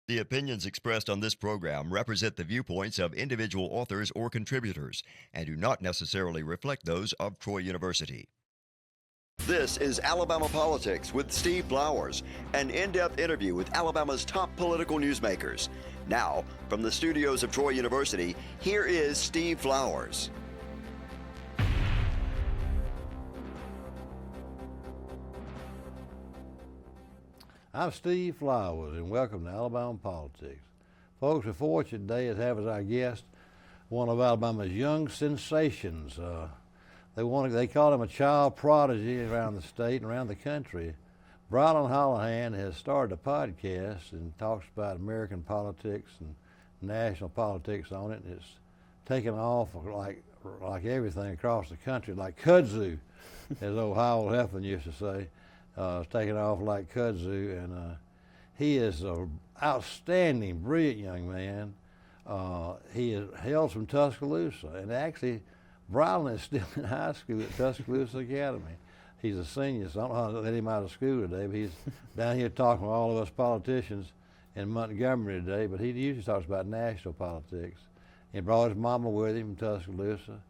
The opinions expressed on this program represent the viewpoints of individual authors or contributors and do not necessarily reflect those of Troy University. This is Alabama Politics with Steve Flowers, an in-depth interview with Alabama's top political newsmakers. Now, from the studios of Troy University, here is Steve Flowers. I'm Steve Flowers, and welcome to Alabama Politics. Folks, we're fortunate today to have as our guest one of Alabama's young sensations. They call him a child prodigy around the state and around the country. Brilyn Hollyhand has started a podcast and talks about American politics and national politics on it. And it's taken off like everything across the country, like kudzu, as old Howell Heflin used to say. It's taken off like kudzu, and he is an outstanding, brilliant young man. He hails from Tuscaloosa, and actually, Brilyn is still in high school at Tuscaloosa Academy. He's a senior, so I don't know how to let him out of school today, but he's down here talking with all of us politicians in Montgomery today, but he usually talks about national politics. He brought his mama with him from Tuscaloosa.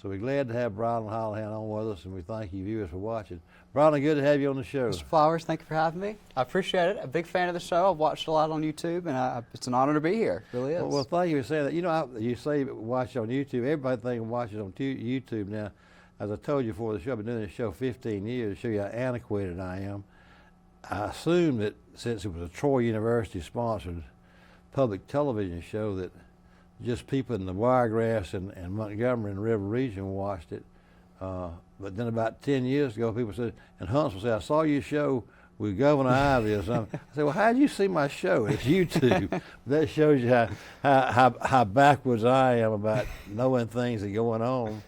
So we're glad to have Brilyn Hollyhand on with us, and we thank you viewers for watching. Brilyn, good to have you on the show. Mr. Flowers, thank you for having me. I appreciate it. A big fan of the show. I've watched a lot on YouTube, and it's an honor to be here. It really is. Well, thank you for saying that. You know, you say watch on YouTube. Everybody thinks watches on YouTube now. As I told you before the show, I've been doing this show 15 years to show you how antiquated I am. I assume that since it was a Troy University-sponsored public television show that just people in the Wiregrass and Montgomery and River region watched it. But then about 10 years ago, people said, and Huntsville said, I saw your show with Governor Ivey or something. I said, well, how did you see my show? It's YouTube. That shows you how backwards I am about knowing things that are going on.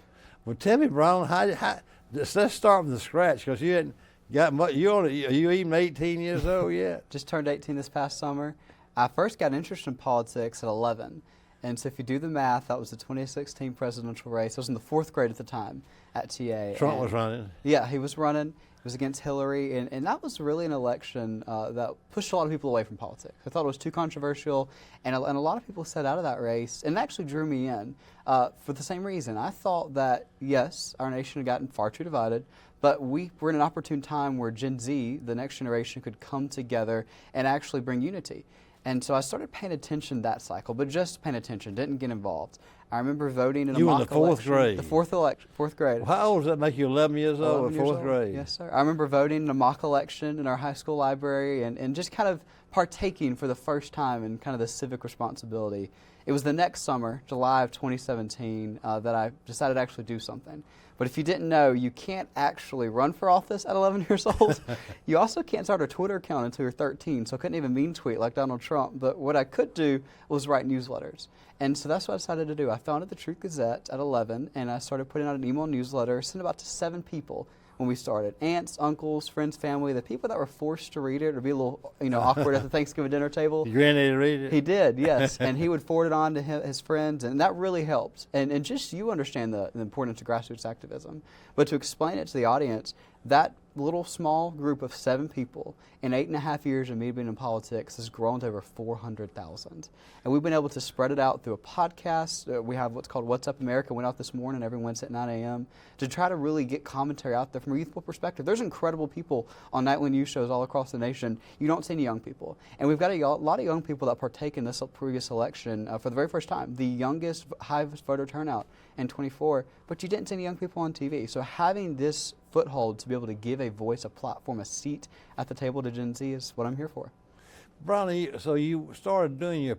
Well, tell me, Brilyn, let's start from the scratch, because you hadn't got much. Are you even 18 years old yet? Just turned 18 this past summer. I first got interested in politics at 11. And so if you do the math, that was the 2016 presidential race. I was in the 4th grade at the time at TA. Trump was running. Yeah, he was running. It was against Hillary. And that was really an election that pushed a lot of people away from politics. I thought it was too controversial. And a lot of people set out of that race. And it actually drew me in for the same reason. I thought that, yes, our nation had gotten far too divided. But we were in an opportune time where Gen Z, the next generation, could come together and actually bring unity. And so I started paying attention that cycle, but just paying attention, didn't get involved. I remember voting in a mock election. You were in the 4th grade? The 4th grade. Well, how old does that make you, 11 years old or 4th grade? Yes, sir. I remember voting in a mock election in our high school library and just kind of partaking for the first time in kind of the civic responsibility. It was the next summer, July of 2017, that I decided to actually do something. But if you didn't know, you can't actually run for office at 11 years old. You also can't start a Twitter account until you're 13, so I couldn't even mean tweet like Donald Trump. But what I could do was write newsletters. And so that's what I decided to do. I founded the Truth Gazette at 11, and I started putting out an email newsletter, sent about to 7 people when we started. Aunts, uncles, friends, family, the people that were forced to read it or be a little awkward at the Thanksgiving dinner table. Your granddaddy read it? He did, yes. And he would forward it on to his friends, and that really helped. And just you understand the importance of grassroots activism. But to explain it to the audience, that little small group of 7 people in 8.5 years of me being in politics has grown to over 400,000. And we've been able to spread it out through a podcast. We have what's called What's Up America, went out this morning every Wednesday at 9 a.m. to try to really get commentary out there from a youthful perspective. There's incredible people on nightly news shows all across the nation. You don't see any young people. And we've got a lot of young people that partake in this previous election for the very first time. The youngest, highest voter turnout in 24, but you didn't see any young people on TV. So having this foothold to be able to give a voice, a platform, a seat at the table to Gen Z is what I'm here for. Brilyn, so you started doing you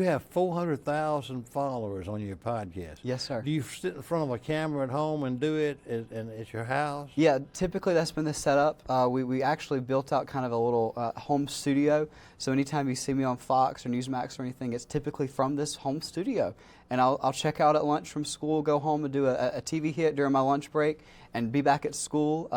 have 400,000 followers on your podcast. Yes, sir. Do you sit in front of a camera at home and do it at your house? Yeah, typically that's been the setup. We actually built out kind of a little home studio. So anytime you see me on Fox or Newsmax or anything, it's typically from this home studio. And I'll check out at lunch from school, go home and do a TV hit during my lunch break, and be back at school,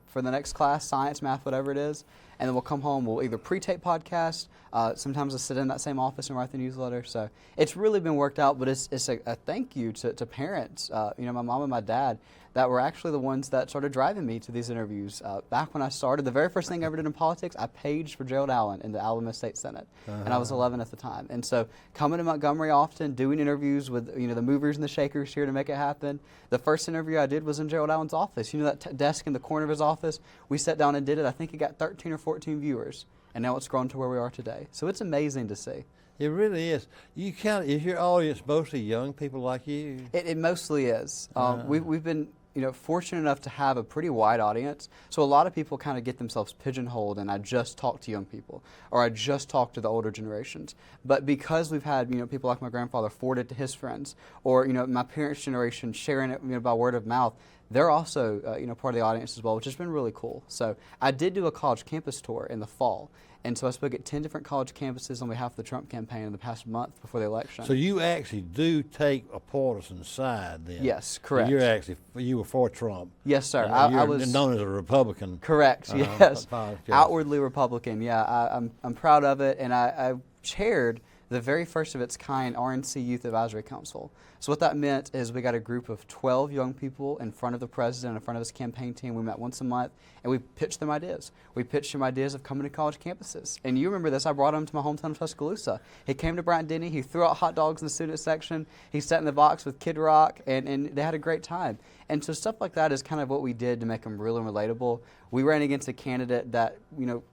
for the next class, science, math, whatever it is. And then we'll come home, we'll either pre-tape podcasts, sometimes I'll sit in that same office and write the newsletter. So it's really been worked out, but it's a thank you to parents, my mom and my dad. that were actually the ones that started driving me to these interviews. Back when I started, the very first thing I ever did in politics, I paged for Gerald Allen in the Alabama State Senate, and I was 11 at the time. And so coming to Montgomery often, doing interviews with the movers and the shakers here to make it happen. The first interview I did was in Gerald Allen's office. That desk in the corner of his office? We sat down and did it. I think it got 13 or 14 viewers, and now it's grown to where we are today. So it's amazing to see. It really is. Is your audience mostly young people like you? It mostly is. We've been fortunate enough to have a pretty wide audience. So a lot of people kind of get themselves pigeonholed, and I just talk to young people, or I just talk to the older generations. But because we've had people like my grandfather forward it to his friends, or my parents' generation sharing it by word of mouth, they're also part of the audience as well, which has been really cool. So I did do a college campus tour in the fall. And so I spoke at 10 different college campuses on behalf of the Trump campaign in the past month before the election. So you actually do take a partisan side then? Yes, correct. So you were for Trump? Yes, sir. I was known as a Republican. Correct, yes. Outwardly Republican, yeah. I'm proud of it, and I chaired the very first of its kind RNC Youth Advisory Council. So what that meant is we got a group of 12 young people in front of the president, in front of his campaign team. We met once a month, and we pitched them ideas. We pitched them ideas of coming to college campuses. And you remember this, I brought him to my hometown of Tuscaloosa. He came to Bryant-Denny, he threw out hot dogs in the student section, he sat in the box with Kid Rock, and they had a great time. And so stuff like that is kind of what we did to make them real and relatable. We ran against a candidate that,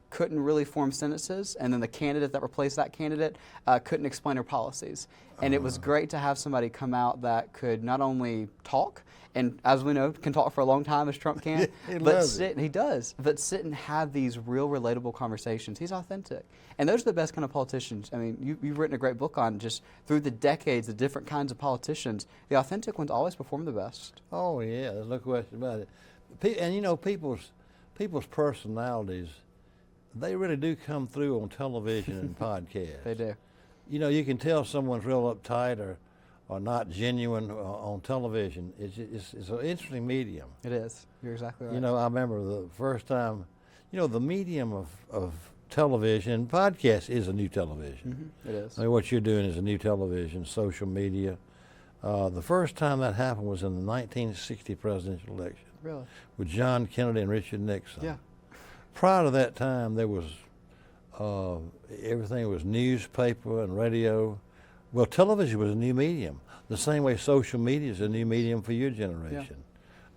couldn't really form sentences, and then the candidate that replaced that candidate couldn't explain her policies. And it was great to have somebody come out that could not only talk, and as we know, can talk for a long time as Trump can, but sit and have these real relatable conversations. He's authentic. And those are the best kind of politicians. I mean, you've written a great book on just through the decades, the different kinds of politicians. The authentic ones always perform the best. Oh, yeah, there's no question about it. And people's personalities, they really do come through on television and podcasts. They do. You can tell someone's real uptight or not genuine on television. It's an interesting medium. It is. You're exactly right. I remember the first time, the medium of television, and podcast is a new television. Mm-hmm. It is. I mean, what you're doing is a new television, social media. The first time that happened was in the 1960 presidential election. Really? With John Kennedy and Richard Nixon. Yeah. Prior to that time, there was everything was newspaper and radio. Well, television was a new medium, the same way social media is a new medium for your generation.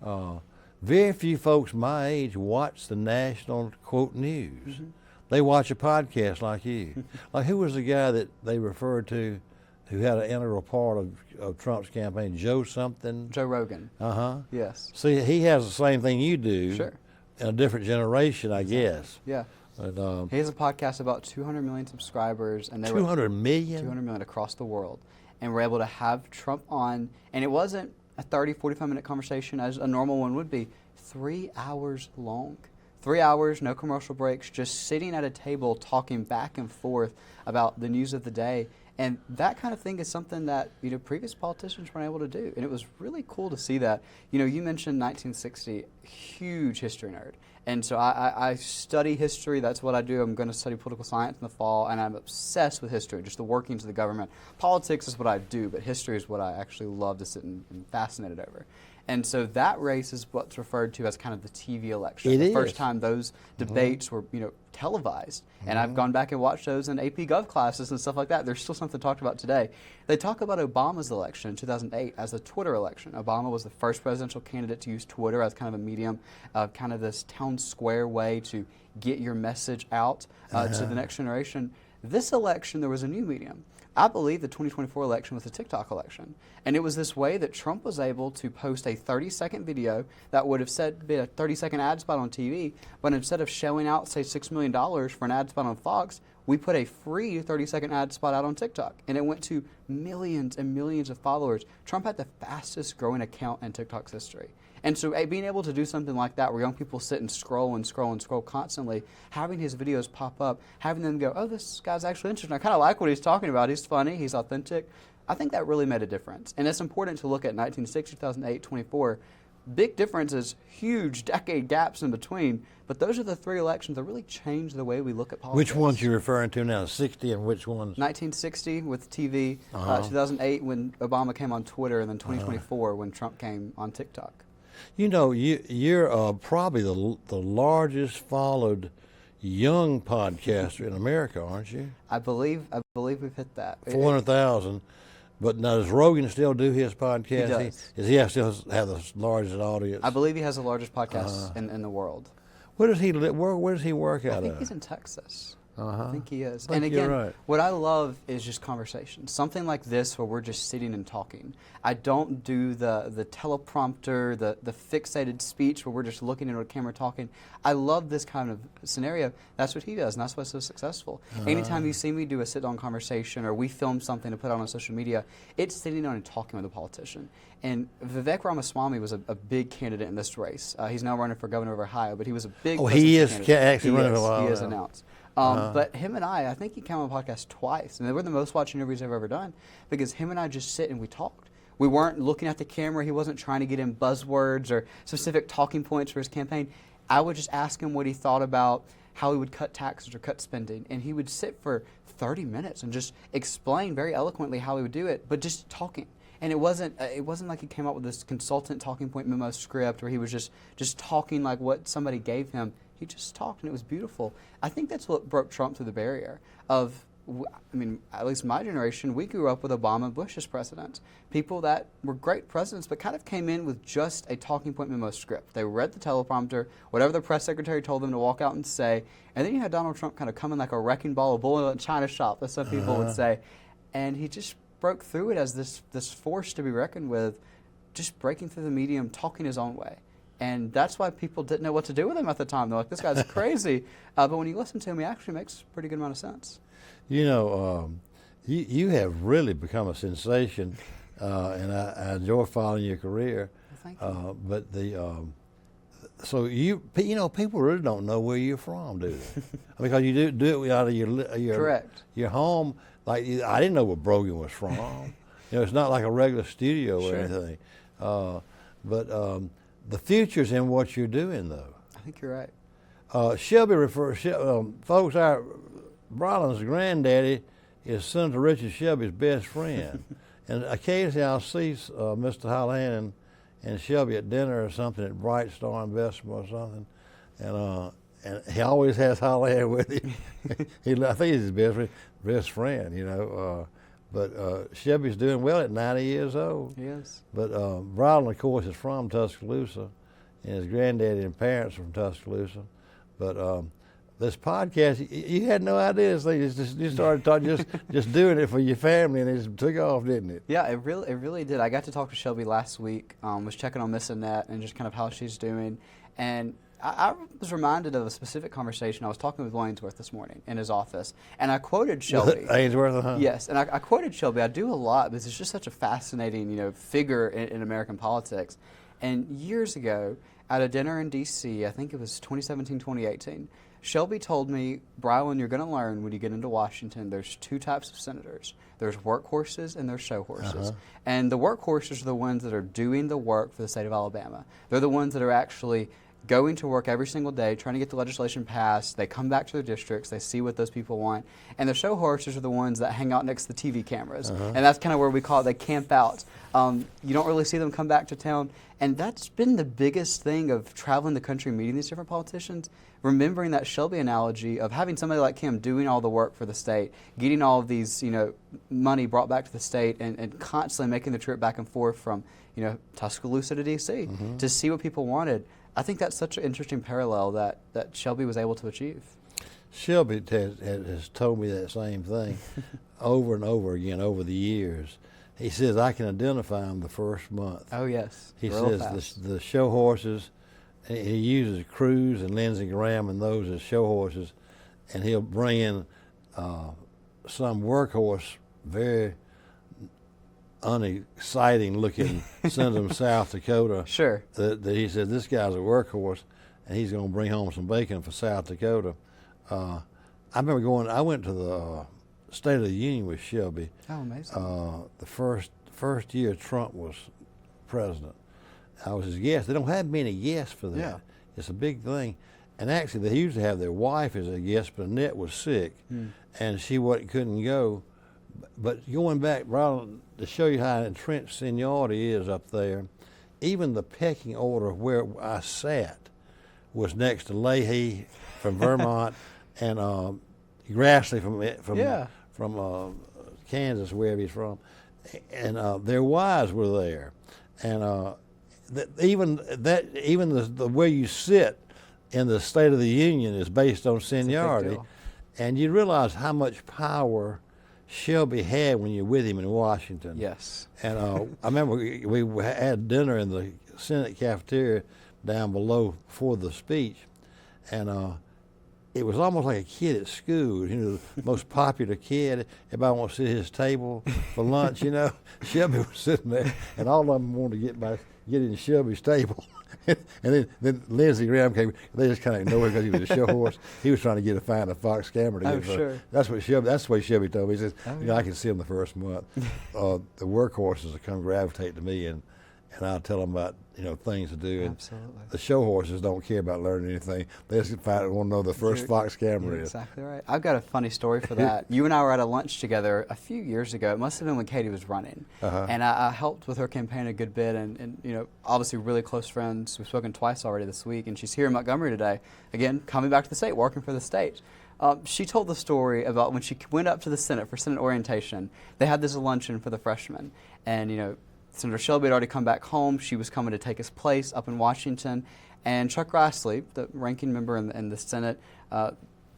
Yeah. Very few folks my age watch the national, quote, news. Mm-hmm. They watch a podcast like you. Like, who was the guy that they referred to who had an integral part of Trump's campaign? Joe something? Joe Rogan. Uh-huh. Yes. See, he has the same thing you do. Sure. In a different generation, I guess. Yeah. But, he has a podcast about 200 million subscribers. And 200 million? 200 million across the world. And we're able to have Trump on, and it wasn't a 30, 45-minute conversation as a normal one would be. 3 hours long. 3 hours, no commercial breaks, just sitting at a table talking back and forth about the news of the day. And that kind of thing is something that previous politicians weren't able to do. And it was really cool to see that. You mentioned 1960, huge history nerd. And so I study history. That's what I do. I'm going to study political science in the fall, and I'm obsessed with history, just the workings of the government. Politics is what I do, but history is what I actually love to sit and fascinated over. And so that race is what's referred to as kind of the TV election. The first time those debates were, televised. And I've gone back and watched those in AP Gov classes and stuff like that. There's still something talked about today. They talk about Obama's election in 2008 as the Twitter election. Obama was the first presidential candidate to use Twitter as kind of a medium of kind of this town square way to get your message out to the next generation. This election, there was a new medium. I believe the 2024 election was a TikTok election. And it was this way that Trump was able to post a 30-second video that would have been a 30-second ad spot on TV, but instead of showing out, say, $6 million for an ad spot on Fox, we put a free 30-second ad spot out on TikTok. And it went to millions and millions of followers. Trump had the fastest growing account in TikTok's history. And so being able to do something like that where young people sit and scroll and scroll and scroll constantly, having his videos pop up, having them go, oh, this guy's actually interesting. I kind of like what he's talking about. He's funny. He's authentic. I think that really made a difference. And it's important to look at 1960, 2008, 24. Big differences, huge decade gaps in between. But those are the three elections that really changed the way we look at politics. Which ones are you referring to now, 60 and which ones? 1960 with TV, 2008 when Obama came on Twitter, and then 2024 when Trump came on TikTok. You know, you're probably the largest followed young podcaster in America, aren't you? I believe we've hit that. 400,000. But now, does Rogan still do his podcast? He does. Does he still have the largest audience? I believe he has the largest podcast in the world. Where does he live? Where does he work out of? I think he's in Texas. Uh-huh. I think he is. I think And again, you're right. what I love is just conversation. Something like this where we're just sitting and talking. I don't do the teleprompter, the fixated speech where we're just looking into a camera talking. I love this kind of scenario. That's what he does, and that's why it's so successful. Anytime you see me do a sit-down conversation or we film something to put out on social media, it's sitting down and talking with a politician. And Vivek Ramaswamy was a big candidate in this race. He's now running for governor of Ohio, but he was a big he is candidate. actually running for Ohio. He is announced. But him and I think he came on the podcast twice, and they were the most watched interviews I've ever done because him and I just sit and we talked. We weren't looking at the camera. He wasn't trying to get in buzzwords or specific talking points for his campaign. I would just ask him what he thought about how he would cut taxes or cut spending, and he would sit for 30 minutes and just explain very eloquently how he would do it, but just talking. And it wasn't like he came up with this consultant talking point memo script where he was just talking like what somebody gave him. He just talked, and it was beautiful. I think that's what broke Trump through the barrier of, I mean, at least my generation, we grew up with Obama and Bush as presidents. People that were great presidents, but kind of came in with just a talking point memo script. They read the teleprompter, whatever the press secretary told them to walk out and say, and then you had Donald Trump kind of come in like a wrecking ball, a bull in a china shop, as some people would say, and he just broke through it as this force to be reckoned with, just breaking through the medium, talking his own way. And that's why people didn't know what to do with him at the time. They're like, this guy's crazy. But when you listen to him, he actually makes a pretty good amount of sense. You know, you have really become a sensation, and I enjoy following your career. Well, thank you. But so you know, people really don't know where you're from, do they? Because you do it out of your Correct. Your home. Like I didn't know where Brogan was from. You know, it's not like a regular studio or anything. But the future's in what you're doing, though. I think you're right. Shelby folks, Brilyn's granddaddy is Senator Richard Shelby's best friend. And occasionally I'll see Mr. Hollyhand and Shelby at dinner or something at Bright Star Investment or something. And he always has Hollyhand with him. I think he's his best friend, you know. But Shelby's doing well at 90 years old. He is. But Brilyn, of course, is from Tuscaloosa, and his granddaddy and parents are from Tuscaloosa. But this podcast, you had no idea this thing. You started talking, just doing it for your family, and it just took off, didn't it? Yeah, it really did. I got to talk to Shelby last week. Was checking on Miss Annette and just kind of how she's doing, and I was reminded of a specific conversation. I was talking with Ainsworth this morning in his office, and I quoted Shelby. Ainsworth, huh? Yes, and I quoted Shelby. I do a lot because it's just such a fascinating, figure in American politics. And years ago, at a dinner in D.C., I think it was 2017, 2018, Shelby told me, Brilyn, you're going to learn when you get into Washington, there's two types of senators. There's workhorses and there's show horses. And the workhorses are the ones that are doing the work for the state of Alabama. They're the ones that are actually going to work every single day, trying to get the legislation passed. They come back to their districts. They see what those people want. And the show horses are the ones that hang out next to the TV cameras. And that's kind of where we call it, they camp out. You don't really see them come back to town. And that's been the biggest thing of traveling the country, meeting these different politicians, remembering that Shelby analogy of having somebody like him doing all the work for the state, getting all of these, money brought back to the state, and constantly making the trip back and forth from, Tuscaloosa to D.C. To see what people wanted. I think that's such an interesting parallel that Shelby was able to achieve. Shelby has told me that same thing over and over again over the years. He says, I can identify them the first month. Oh, yes. He says the show horses, he uses Cruz and Lindsey Graham and those as show horses, and he'll bring in some workhorse, very unexciting looking, send them South Dakota. Sure. That he said, this guy's a workhorse, and he's going to bring home some bacon for South Dakota. I remember I went to the State of the Union with Shelby. Oh, amazing. The first year Trump was president. I was his guest. They don't have many guests for that. Yeah. It's a big thing. And actually, they usually have their wife as a guest, but Annette was sick, and she couldn't go. But going back, Brilyn, to show you how entrenched seniority is up there, even the pecking order of where I sat was next to Leahy from Vermont and Grassley from Kansas, wherever he's from, and their wives were there, and even the way you sit in the State of the Union is based on seniority, and you realize how much power Shelby had when you're with him in Washington. Yes. And I remember we had dinner in the Senate cafeteria down below for the speech, and it was almost like a kid at school. You know, the most popular kid. Everybody wants to sit at his table for lunch. You know, Shelby was sitting there, and all of them wanted to get in Shelby's table. And then Lindsey Graham came. They just kind of ignored him because he was a show horse. He was trying to find a fox scammer to get. Sure. That's the way Shelby told me. He says, you know, I can see him the first month. The workhorses will come gravitate to me, and I'll tell them about, you know, things to do. And Absolutely. the show horses don't care about learning anything. They just want to know the first fox camera is. Exactly right. I've got a funny story for that. You and I were at a lunch together a few years ago. It must have been when Katie was running. And I helped with her campaign a good bit, and you know, obviously really close friends. We've spoken twice already this week, and she's here in Montgomery today. Again, coming back to the state, working for the state. She told the story about when she went up to the Senate for Senate orientation. They had this luncheon for the freshmen, and you know, Senator Shelby had already come back home. She was coming to take his place up in Washington. And Chuck Grassley, the ranking member in the Senate,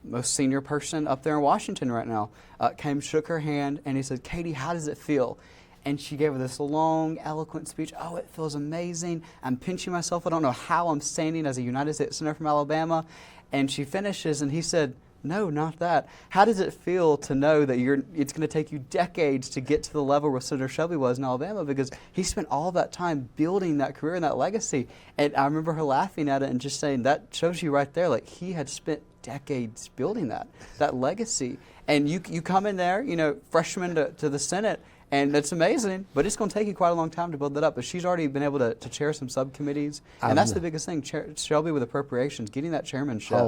most senior person up there in Washington right now, came, shook her hand, and he said, "Katie, how does it feel?" And she gave her this long, eloquent speech. "Oh, it feels amazing. I'm pinching myself. I don't know how I'm standing as a United States Senator from Alabama." And she finishes, and he said, "No, not that. How does it feel to know that it's going to take you decades to get to the level where Senator Shelby was in Alabama, because he spent all that time building that career and that legacy?" And I remember her laughing at it and just saying, that shows you right there, like, he had spent decades building that legacy. And you come in there, you know, freshman to the Senate, and it's amazing, but it's going to take you quite a long time to build that up. But she's already been able to chair some subcommittees, and that's the biggest thing. Shelby with appropriations, getting that chairmanship,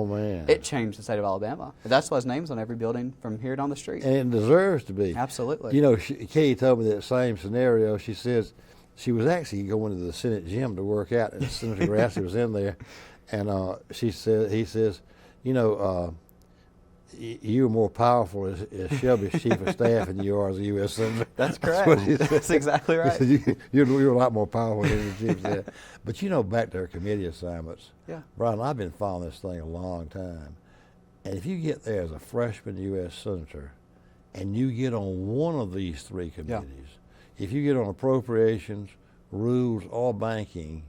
it changed the state of Alabama. That's why his name's on every building from here down the street. And it deserves to be. Absolutely. You know, Katie told me that same scenario. She says she was actually going to the Senate gym to work out, and Senator Grassley was in there, and he says, you know, you're more powerful as Shelby's chief of staff than you are as a U.S. Senator. That's correct. That's exactly right. He said, you're a lot more powerful than the chief of staff. But you know, back to her committee assignments, Brian, I've been following this thing a long time. And if you get there as a freshman U.S. Senator and you get on one of these three committees, if you get on appropriations, rules, or banking,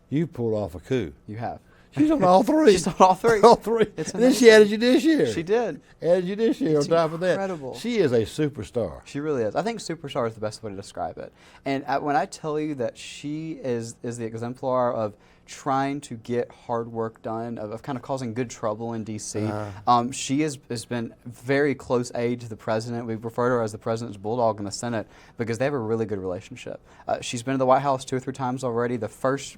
you pull off a coup. You have. She's on all three. She's on all three. All three. And then she added judiciary. She did. Added judiciary on top of that. Incredible. She is a superstar. She really is. I think superstar is the best way to describe it. And when I tell you that she is the exemplar of trying to get hard work done, of kind of causing good trouble in D.C. She has been very close aid to the president. We refer to her as the president's bulldog in the Senate because they have a really good relationship. She's been to the White House 2 or 3 times already. The first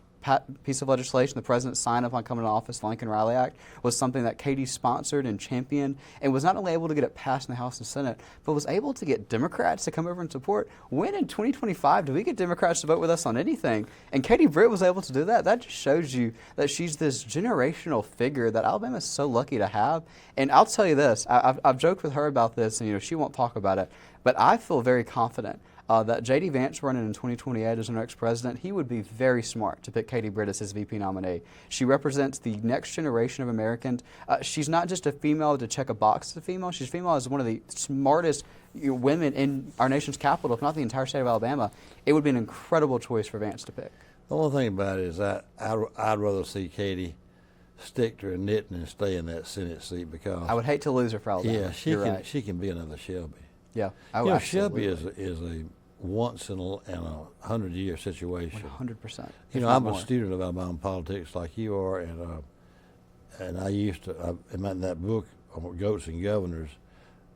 piece of legislation the president signed upon coming to office, the Lincoln Riley Act, was something that Katie sponsored and championed, and was not only able to get it passed in the House and Senate, but was able to get Democrats to come over and support. When in 2025 do we get Democrats to vote with us on anything? And Katie Britt was able to do that. That just shows you that she's this generational figure that Alabama is so lucky to have. And I'll tell you this, I've joked with her about this, and you know, she won't talk about it, but I feel very confident that J.D. Vance running in 2028 as our next president, he would be very smart to pick Katie Britt as his VP nominee. She represents the next generation of Americans. She's not just a female to check a box as a female. She's female as one of the smartest women in our nation's capital, if not the entire state of Alabama. It would be an incredible choice for Vance to pick. The only thing about it is I'd rather see Katie stick to her knitting and stay in that Senate seat, because I would hate to lose her for Alabama. Yeah, she can be another Shelby. Yeah, you know, Shelby is a once in a 100-year situation. 100%. You know, I'm a student of Alabama politics like you are, and I used to in that book on Goats and Governors,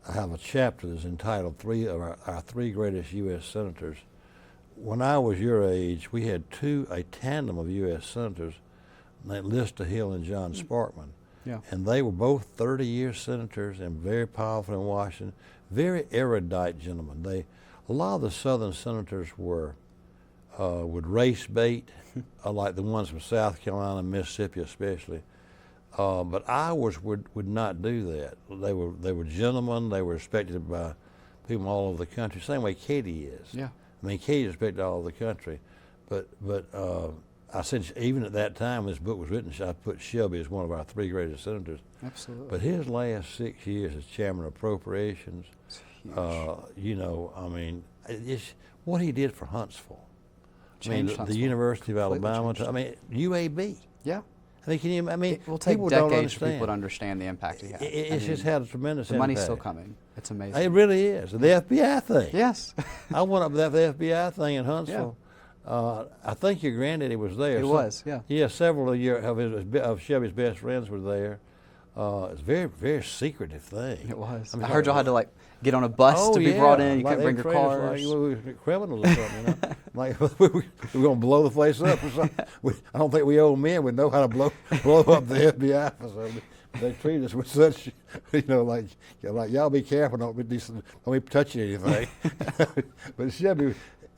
I have a chapter that's entitled our three greatest U.S. senators. When I was your age, we had a tandem of U.S. senators, named Lista Hill and John Sparkman. Yeah. And they were both 30-year senators and very powerful in Washington, very erudite gentlemen. A lot of the Southern senators were would race bait, like the ones from South Carolina, Mississippi especially. But Iowas would not do that. They were gentlemen. They were respected by people all over the country. Same way Katie is. Yeah. I mean, Katie's respected all over the country. But I said even at that time when this book was written, I put Shelby as one of our 3 greatest senators. Absolutely. But his last 6 years as chairman of appropriations, you know, I mean, it's what he did for Huntsville. Changed the Huntsville. University of Completely Alabama. changed. I mean, UAB. Yeah. I mean, can you? I mean, It will take people don't decades for understand. people to understand the impact he had. It's just had a tremendous the impact. money's still coming. It's amazing. It really is. The FBI thing. Yes. I went up with that FBI thing in Huntsville. I think your granddaddy was there. It was, yeah. Yeah, several of Shelby's best friends were there. It's a very, very secretive thing. It was. I mean, I heard y'all had to like get on a bus to be brought in. You like couldn't bring they your treated us cars. like we were criminals or something, you know? Like we were going to blow the place up or something. I don't think we old men would know how to blow up the FBI for something. They treated us with such, you know, like y'all be careful, don't be touching anything. But Shelby,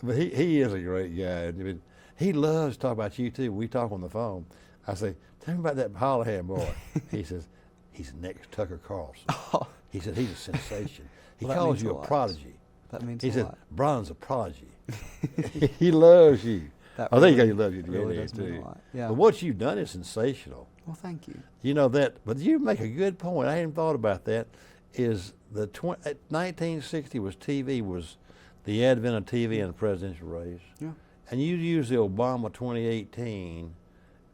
he is a great guy. I mean, he loves to talk about you too. We talk on the phone. I say, tell me about that Hollyhand boy. He says, he's next Tucker Carlson. Oh. He said, he's a sensation. He Well, that calls means you a a lot. prodigy. That means He a said, lot. Bron's a prodigy. He loves you. That I think really- he loves you really today does mean a too. lot. Yeah. But what you've done is sensational. Well, thank you. You know that, but you make a good point. I hadn't thought about that. Is 1960 was TV was the advent of TV in the presidential race, Yeah. and you use the Obama 2018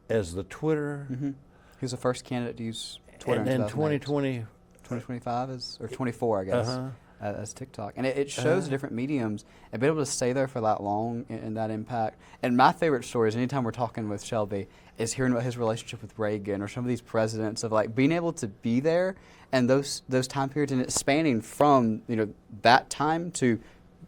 as the Twitter, Mm-hmm. He was the first candidate to use Twitter and in then 2020. 2025 is, or 24, I guess, Uh-huh. as TikTok. And it shows the different mediums and being able to stay there for that long and that impact. And my favorite stories, anytime we're talking with Shelby, is hearing about his relationship with Reagan or some of these presidents of like being able to be there and those time periods and it spanning from, you know, that time to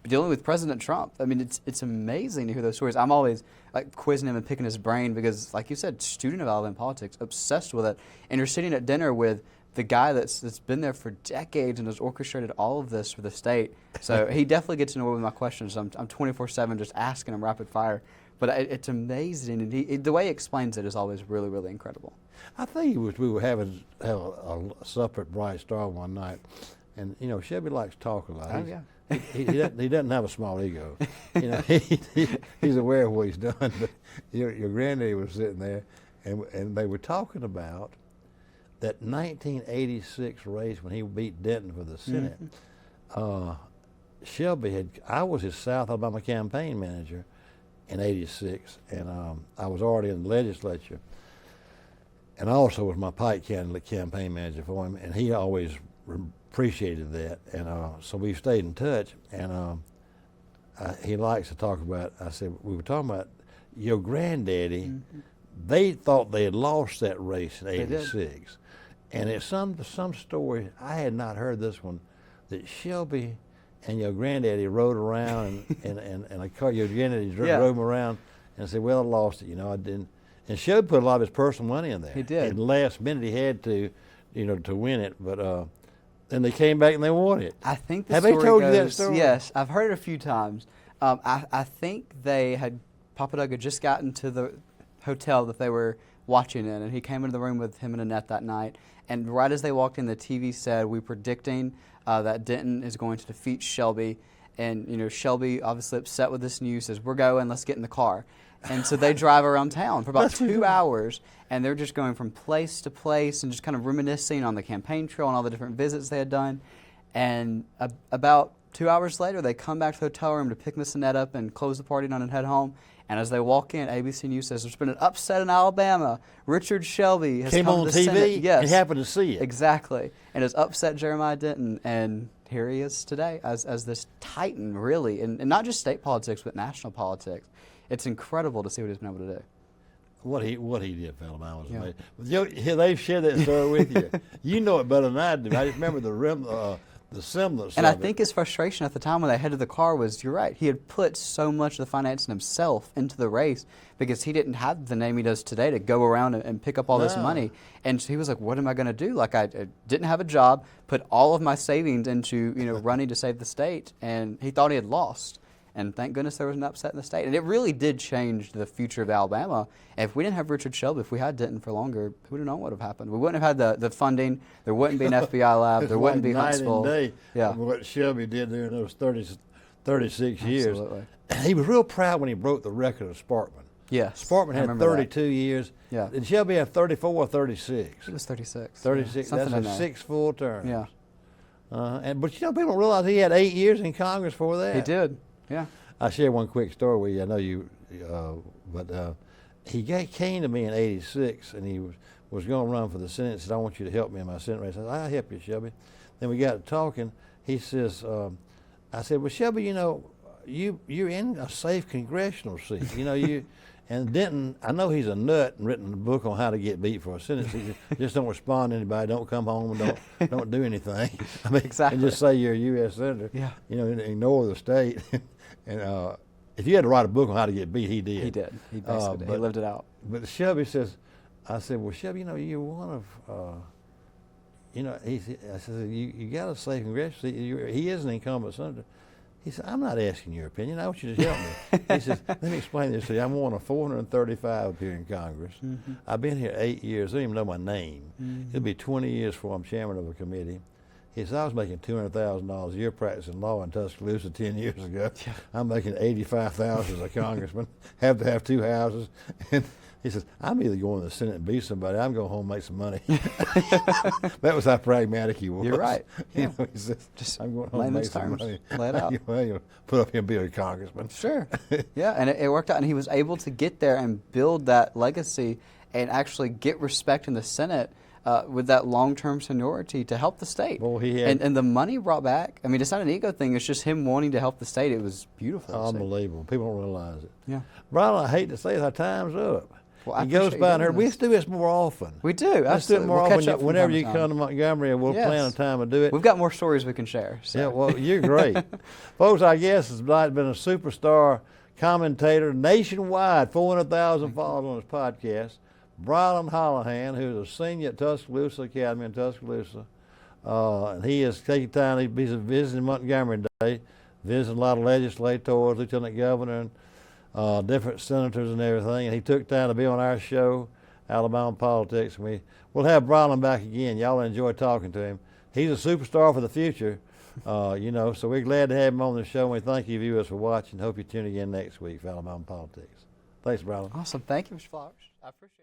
dealing with President Trump. I mean, it's amazing to hear those stories. I'm always like quizzing him and picking his brain because, like you said, student of Alabama politics, obsessed with it. And you're sitting at dinner with the guy that's been there for decades and has orchestrated all of this for the state. So he definitely gets in the way with my questions. I'm 24/7 just asking him rapid fire. But it's amazing, and the way he explains it is always really, really incredible. I think we were having a supper at Bright Star one night, and you know Shelby likes to talk a lot. Oh, yeah. He doesn't have a small ego. You know, he's aware of what he's done. But your granddaddy was sitting there, and they were talking about that 1986 race when he beat Denton for the Senate. Shelby I was his South Alabama campaign manager in '86, and I was already in the legislature, and I also was my Pike County campaign manager for him, and he always appreciated that, and so we stayed in touch, and he likes to talk about, I said, we were talking about your granddaddy, they thought they had lost that race in '86, and it's some story, I had not heard this one, that Shelby and your granddaddy rode around and a car, your granddaddy drove him around and said, well, I lost it, you know, I didn't. And Shelby put a lot of his personal money in there. He did. At the last minute he had to, you know, to win it, but then they came back and they won it. I think the Have story they told you that goes- story? Yes, I've heard it a few times. I think Papa Doug had just gotten to the hotel that they were watching in, and he came into the room with him and Annette that night. And right as they walked in, the TV said, "We're predicting that Denton is going to defeat Shelby." And you know, Shelby obviously upset with this news, says, "We're going. Let's get in the car." And so they drive around town for about 2 hours, and they're just going from place to place and just kind of reminiscing on the campaign trail and all the different visits they had done. And about 2 hours later, they come back to the hotel room to pick Miss Annette up and close the party down and head home. And as they walk in, ABC News says there's been an upset in Alabama. Richard Shelby has Came come on to the TV Senate. Yes, and happened to see it. exactly, and has upset Jeremiah Denton. And here he is today as this titan, really, and not just state politics, but national politics. It's incredible to see what he's been able to do. What he did for Alabama was Yeah. amazing. They've shared that story with you. You know it better than I do. I just remember the semblance And of I think his frustration at the time when they headed the car was, you're right, he had put so much of the financing himself into the race because he didn't have the name he does today to go around and pick up all this No. money. And so he was like, what am I going to do? Like, I didn't have a job, put all of my savings into, you know, running to save the state, and he thought he had lost. And thank goodness there was an upset in the state. And it really did change the future of Alabama. And if we didn't have Richard Shelby, if we had Denton for longer, who would have known what would have happened? We wouldn't have had the funding. There wouldn't be an FBI lab. There wouldn't be Huntsville. Night and day Yeah. what Shelby did during those 36 years. Absolutely. He was real proud when he broke the record of Sparkman. Yes. Sparkman I had remember 32 years. Yeah. And Shelby had 34 or 36. He was 36. 36. Yeah. Something in That's there. 6 full terms. Yeah. But people don't realize he had 8 years in Congress before that. He did. Yeah. I'll share one quick story with you. I know you, but he came to me in '86, and he was going to run for the Senate. He said, "I want you to help me in my Senate race." I said, "I'll help you, Shelby." Then we got to talking. He says, "I said, well, Shelby, you're in a safe congressional seat. You." And Denton, I know he's a nut and written a book on how to get beat for a Senate seat. Just don't respond to anybody. Don't come home and don't do anything. I mean, Exactly. And just say you're a U.S. senator. Yeah. Ignore the state. And if you had to write a book on how to get beat, he did. He did. He basically did. He lived it out. But Shelby says, I said, well, Shelby, you're one of, I said, you got a safe congressional seat. He is an incumbent senator. He said, I'm not asking your opinion. I want you to help me. He says, let me explain this to you. I'm one of 435 up here in Congress. Mm-hmm. I've been here 8 years. I don't even know my name. Mm-hmm. It'll be 20 years before I'm chairman of a committee. He said, I was making $200,000 a year practicing law in Tuscaloosa 10 years ago. Yeah. I'm making $85,000 as a congressman, have to have 2 houses. And he says, I'm either going to the Senate and be somebody, I'm going home and make some money. That was how pragmatic he was. You're right. Yeah. He says, just I'm going home and make some money. Lay it out. Put up here and be a congressman. Sure. Yeah, and it worked out. And he was able to get there and build that legacy and actually get respect in the Senate with that long-term seniority to help the state. Well, he had, and the money brought back, I mean, it's not an ego thing. It's just him wanting to help the state. It was beautiful. Unbelievable. People don't realize it. Yeah. Brilyn, I hate to say it, our time's up. Well, I he goes by and her. We do this more often. We do. Let's do it more we'll often. Whenever you come to Montgomery, we'll plan a time to do it. We've got more stories we can share. So. Yeah, well, you're great. Folks, I guess has been a superstar commentator nationwide, 400,000 followers on his podcast. Brilyn Hollyhand, who's a senior at Tuscaloosa Academy in Tuscaloosa. And he is taking time, he's visiting Montgomery today, visiting a lot of legislators, lieutenant governor, and different senators and everything. And he took time to be on our show, Alabama Politics. And we'll have Brilyn back again. Y'all enjoy talking to him. He's a superstar for the future, so we're glad to have him on the show. And we thank you viewers for watching. Hope you tune again next week for Alabama Politics. Thanks, Brilyn. Awesome. Thank you, Mr. Flowers. I appreciate it.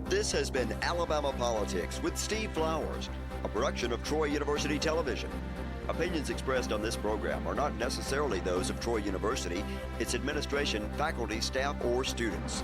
This has been Alabama Politics with Steve Flowers, a production of Troy University Television. Opinions expressed on this program are not necessarily those of Troy University, its administration, faculty, staff, or students.